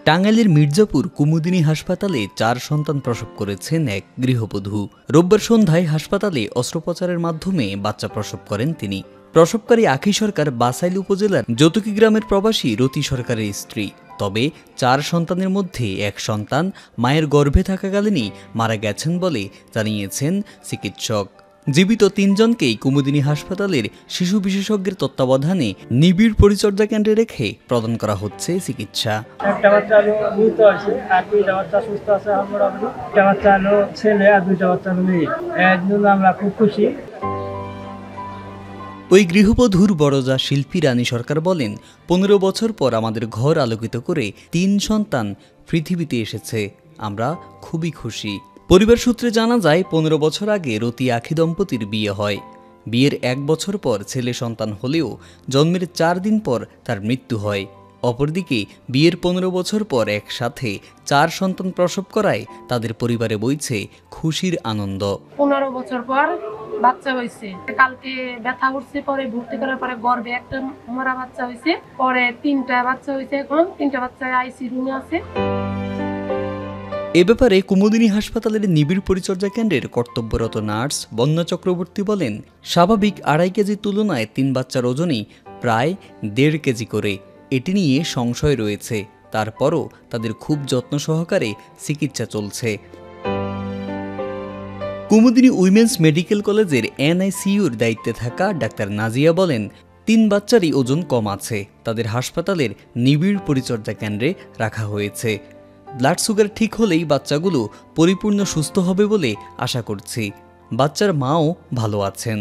টাঙ্গাইলের মির্জাপুর কুমুদিনী হাসপাতালে 4 সন্তান প্রসব করেছেন এক গৃহবধূ। রোববার সন্ধ্যায় হাসপাতালে অস্ত্রোপচারের মাধ্যমে বাচ্চা প্রসব করেন তিনি। প্রসবকারী আখি সরকার বাসাইল উপজেলার যতুকি গ্রামের প্রবাসী রতি সরকারের স্ত্রী। তবে 4 সন্তানের মধ্যে এক সন্তান মায়ের গর্ভে থাকাকালীনই মারা গেছেন বলে জানিয়েছেন চিকিৎসক। জীবিত 3 জনকেই কুমুদিনী হাসপাতালের শিশু বিশেষজ্ঞের তত্ত্বাবধানে নিবিড় পরিচর্যা কেন্দ্রে রেখে প্রদান করা হচ্ছে চিকিৎসা। একটা বাচ্চা মৃত আছে আর 2টা বাচ্চা সুস্থ আছে। একটা বাচ্চা ছেলে আর 2টা বাচ্চা মেয়ে। এর জন্য আমরা খুব খুশি। ওই গৃহবধূর বড়জা শিল্পী রানী সরকার বলেন, 15 বছর পর আমাদের ঘর আলোকিত করে 3 সন্তান পৃথিবীতে এসেছে। আমরা খুবই খুশি। পরিবার সূত্রে জানা যায়, 15 বছর আগে রতি আখি দম্পতির বিয়ে হয়। বিয়ের 1 বছর পর ছেলে সন্তান হলেও জন্মের 4 দিন পর তার মৃত্যু হয়। অপরদিকে বিয়ের 15 বছর পর একসাথে 4 সন্তান প্রসব করায় তাদের পরিবারে বইছে খুশির আনন্দ। 15 বছর পর বাচ্চা হয়েছে। কালকে ব্যথা উঠছে, পরে ভর্তি করার পরে গর্ভে একটা মরা বাচ্চা হয়েছে, পরে 3টা বাচ্চা হয়েছে। এখন 3টা বাচ্চা আইসিইউ রুমে আছে। এ ব্যাপারে কুমুদিনী হাসপাতালের নিবিড় পরিচর্যা কেন্দ্রের কর্তব্যরত নার্স বন্যা চক্রবর্তী বলেন, স্বাভাবিক 2.5 কেজির তুলনায় 3 বাচ্চার ওজনই প্রায় 1.5 কেজি করে। এটি নিয়ে সংশয় রয়েছে, তারপরও তাদের খুব যত্ন সহকারে চিকিৎসা চলছে। কুমুদিনী উইমেন্স মেডিকেল কলেজের এনআইসিইউর দায়িত্বে থাকা ডাক্তার নাজিয়া বলেন, 3 বাচ্চারই ওজন কম আছে। তাদের হাসপাতালের নিবিড় পরিচর্যা কেন্দ্রে রাখা হয়েছে। ব্লাড সুগার ঠিক হলেই বাচ্চাগুলো পরিপূর্ণ সুস্থ হবে বলে আশা করছি। বাচ্চার মাও ভালো আছেন।